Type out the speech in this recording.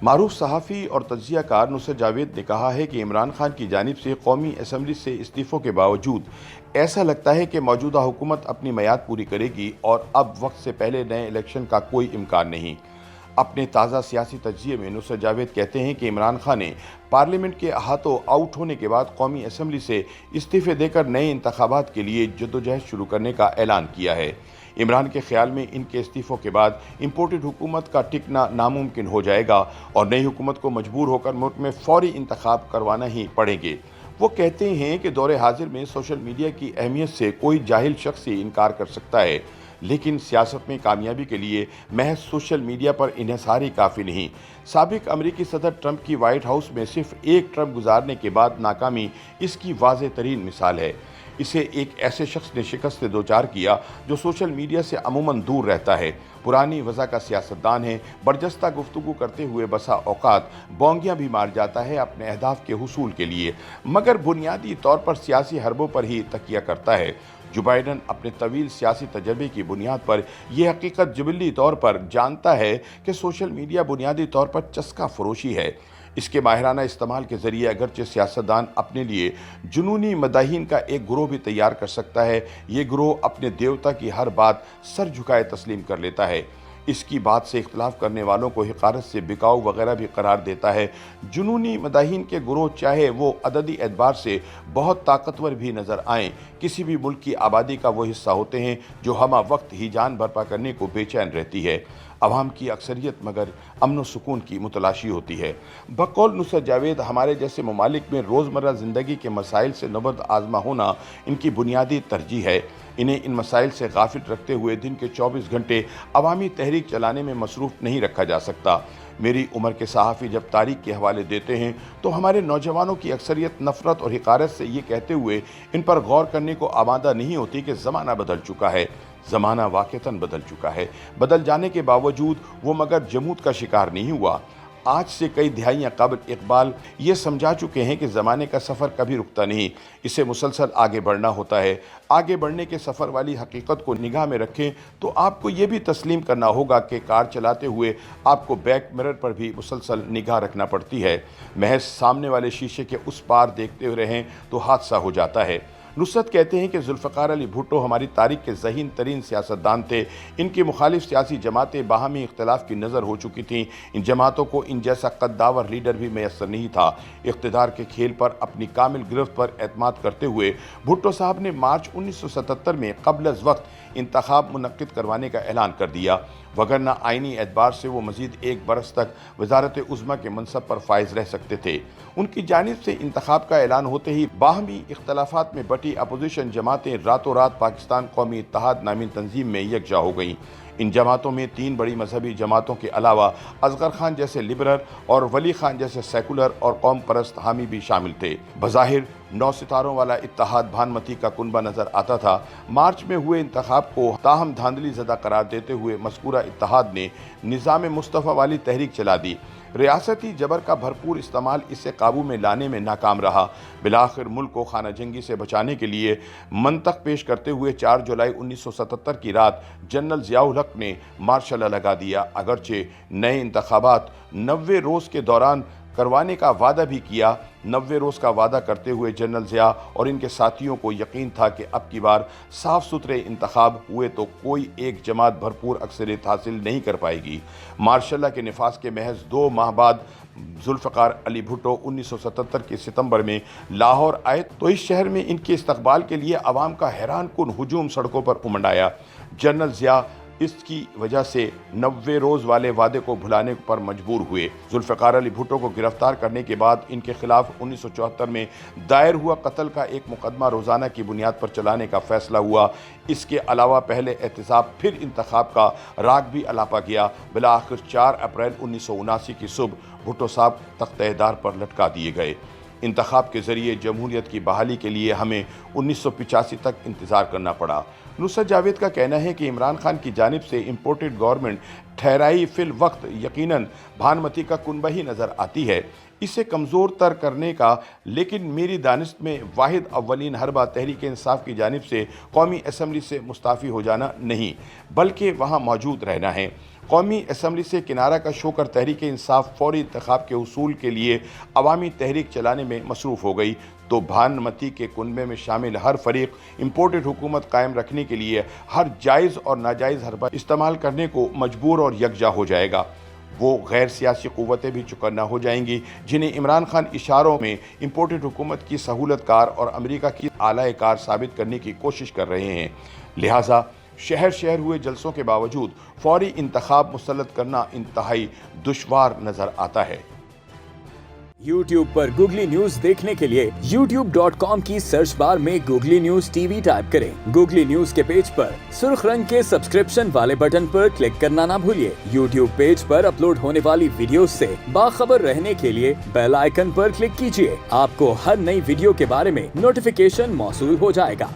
معروف صحافی اور تجزیہ کار نصرت جاوید نے کہا ہے کہ عمران خان کی جانب سے قومی اسمبلی سے استعفوں کے باوجود ایسا لگتا ہے کہ موجودہ حکومت اپنی میعاد پوری کرے گی اور اب وقت سے پہلے نئے الیکشن کا کوئی امکان نہیں۔ اپنے تازہ سیاسی تجزیے میں نصرت جاوید کہتے ہیں کہ عمران خان نے پارلیمنٹ کے ہاتھوں آؤٹ ہونے کے بعد قومی اسمبلی سے استعفے دے کر نئے انتخابات کے لیے جدوجہد شروع کرنے کا اعلان کیا ہے۔ عمران کے خیال میں ان کے استعفوں کے بعد امپورٹڈ حکومت کا ٹکنا ناممکن ہو جائے گا اور نئی حکومت کو مجبور ہو کر ملک میں فوری انتخاب کروانا ہی پڑیں گے۔ وہ کہتے ہیں کہ دور حاضر میں سوشل میڈیا کی اہمیت سے کوئی جاہل شخص ہی انکار کر سکتا ہے، لیکن سیاست میں کامیابی کے لیے محض سوشل میڈیا پر انحصار ہی کافی نہیں۔ سابق امریکی صدر ٹرمپ کی وائٹ ہاؤس میں صرف ایک ٹرم گزارنے کے بعد ناکامی اس کی واضح ترین مثال ہے۔ اسے ایک ایسے شخص نے شکست سے دوچار کیا جو سوشل میڈیا سے عموماً دور رہتا ہے، پرانی وضع کا سیاستدان ہے، برجستہ گفتگو کرتے ہوئے بسا اوقات بونگیاں بھی مار جاتا ہے اپنے اہداف کے حصول کے لیے، مگر بنیادی طور پر سیاسی حربوں پر ہی تکیہ کرتا ہے۔ جو بائیڈن اپنے طویل سیاسی تجربے کی بنیاد پر یہ حقیقت جبلی طور پر جانتا ہے کہ سوشل میڈیا بنیادی طور پر چسکا فروشی ہے۔ اس کے ماہرانہ استعمال کے ذریعے اگرچہ سیاستدان اپنے لیے جنونی مداحین کا ایک گروہ بھی تیار کر سکتا ہے، یہ گروہ اپنے دیوتا کی ہر بات سر جھکائے تسلیم کر لیتا ہے، اس کی بات سے اختلاف کرنے والوں کو حقارت سے بکاؤ وغیرہ بھی قرار دیتا ہے۔ جنونی مداحین کے گروہ چاہے وہ عددی اعتبار سے بہت طاقتور بھی نظر آئیں، کسی بھی ملک کی آبادی کا وہ حصہ ہوتے ہیں جو ہمہ وقت ہی جان برپا کرنے کو بے چین رہتی ہے۔ عوام کی اکثریت مگر امن و سکون کی متلاشی ہوتی ہے۔ بقول نصرت جاوید، ہمارے جیسے ممالک میں روزمرہ زندگی کے مسائل سے نبرد آزما ہونا ان کی بنیادی ترجیح ہے۔ انہیں ان مسائل سے غافل رکھتے ہوئے دن کے 24 گھنٹے عوامی تحریک چلانے میں مصروف نہیں رکھا جا سکتا۔ میری عمر کے صحافی جب تاریخ کے حوالے دیتے ہیں تو ہمارے نوجوانوں کی اکثریت نفرت اور حقارت سے یہ کہتے ہوئے ان پر غور کرنے کو آمادہ نہیں ہوتی کہ زمانہ بدل چکا ہے۔ زمانہ واقعتاً بدل چکا ہے، بدل جانے کے باوجود وہ مگر جمود کا شکار نہیں ہوا۔ آج سے کئی دہائیاں قبل اقبال یہ سمجھا چکے ہیں کہ زمانے کا سفر کبھی رکتا نہیں، اسے مسلسل آگے بڑھنا ہوتا ہے۔ آگے بڑھنے کے سفر والی حقیقت کو نگاہ میں رکھیں تو آپ کو یہ بھی تسلیم کرنا ہوگا کہ کار چلاتے ہوئے آپ کو بیک مرر پر بھی مسلسل نگاہ رکھنا پڑتی ہے۔ محض سامنے والے شیشے کے اس پار دیکھتے ہوئے رہیں تو حادثہ ہو جاتا ہے۔ نصرت کہتے ہیں کہ ذوالفقار علی بھٹو ہماری تاریخ کے ذہین ترین سیاستدان تھے۔ ان کی مخالف سیاسی جماعتیں باہمی اختلاف کی نظر ہو چکی تھیں۔ ان جماعتوں کو ان جیسا قداور لیڈر بھی میسر نہیں تھا۔ اقتدار کے کھیل پر اپنی کامل گرفت پر اعتماد کرتے ہوئے بھٹو صاحب نے مارچ 1977 میں قبل از وقت انتخاب منعقد کروانے کا اعلان کر دیا، وگرنہ آئینی اعتبار سے وہ مزید ایک برس تک وزارت عظمیٰ کے منصب پر فائز رہ سکتے تھے۔ ان کی جانب سے انتخاب کا اعلان ہوتے ہی باہمی اختلافات میں بٹی اپوزیشن جماعتیں راتوں رات پاکستان قومی اتحاد نامی تنظیم میں یکجا ہو گئیں۔ ان جماعتوں میں 3 بڑی مذہبی جماعتوں کے علاوہ اصغر خان جیسے لبرل اور ولی خان جیسے سیکولر اور قوم پرست حامی بھی شامل تھے۔ بظاہر 9 ستاروں والا اتحاد بھانمتی کا کنبہ نظر آتا تھا۔ مارچ میں ہوئے انتخاب کو تاہم دھاندلی زدہ قرار دیتے ہوئے مذکورہ اتحاد نے نظام مصطفیٰ والی تحریک چلا دی۔ ریاستی جبر کا بھرپور استعمال اسے قابو میں لانے میں ناکام رہا۔ بالآخر ملک کو خانہ جنگی سے بچانے کے لیے منطق پیش کرتے ہوئے 4 جولائی 1977 کی رات جنرل ضیاء الحق نے مارشل لا لگا دیا۔ اگرچہ نئے انتخابات 90 روز کے دوران کروانے کا وعدہ بھی کیا، 90 روز کا وعدہ کرتے ہوئے جنرل ضیاء اور ان کے ساتھیوں کو یقین تھا کہ اب کی بار صاف ستھرے انتخاب ہوئے تو کوئی ایک جماعت بھرپور اکثریت حاصل نہیں کر پائے گی۔ مارشل لا کے نفاذ کے محض 2 ماہ بعد ذوالفقار علی بھٹو 1977 کے ستمبر میں لاہور آئے تو اس شہر میں ان کے استقبال کے لیے عوام کا حیران کن ہجوم سڑکوں پر امڈ آیا۔ جنرل ضیاء اس کی وجہ سے 90 روز والے وعدے کو بھلانے پر مجبور ہوئے۔ ذوالفقار علی بھٹو کو گرفتار کرنے کے بعد ان کے خلاف 1974 میں دائر ہوا قتل کا ایک مقدمہ روزانہ کی بنیاد پر چلانے کا فیصلہ ہوا۔ اس کے علاوہ پہلے احتساب پھر انتخاب کا راگ بھی الاپا گیا۔ بالآخر 4 اپریل 1979 کی صبح بھٹو صاحب تختہ دار پر لٹکا دیے گئے۔ انتخاب کے ذریعے جمہوریت کی بحالی کے لیے ہمیں 1985 تک انتظار کرنا پڑا۔ نصرت جاوید کا کہنا ہے کہ عمران خان کی جانب سے امپورٹڈ گورنمنٹ ٹھہرائی فی الوقت یقیناً بھانمتی کا کنبہ ہی نظر آتی ہے، اسے کمزور تر کرنے کا، لیکن میری دانست میں واحد اولین حربہ تحریک انصاف کی جانب سے قومی اسمبلی سے مستعفی ہو جانا نہیں، بلکہ وہاں موجود رہنا ہے۔ قومی اسمبلی سے کنارہ کش ہو کر تحریک انصاف فوری انتخاب کے حصول کے لیے عوامی تحریک چلانے میں مصروف ہو گئی تو بھانمتی کے کنبے میں شامل ہر فریق امپورٹڈ حکومت قائم رکھنے کے لیے ہر جائز اور ناجائز حربہ استعمال کرنے کو مجبور اور یکجا ہو جائے گا۔ وہ غیر سیاسی قوتیں بھی چکنا ہو جائیں گی جنہیں عمران خان اشاروں میں امپورٹڈ حکومت کی سہولت کار اور امریکہ کی اعلی کار ثابت کرنے کی کوشش کر رہے ہیں۔ لہٰذا شہر شہر ہوئے جلسوں کے باوجود فوری انتخاب مسلط کرنا انتہائی دشوار نظر آتا ہے۔ YouTube پر گوگلی نیوز دیکھنے کے لیے youtube.com کی سرچ بار میں googly news T V type کریں۔ گوگلی نیوز کے پیج پر سرخ رنگ کے سبسکرپشن والے بٹن پر کلک کرنا نہ بھولیے۔ YouTube پیج پر اپلوڈ ہونے والی ویڈیوز سے باخبر رہنے کے لیے بیل آئیکن پر کلک کیجیے۔ آپ کو ہر نئی ویڈیو کے بارے میں نوٹیفیکیشن موصول ہو جائے گا۔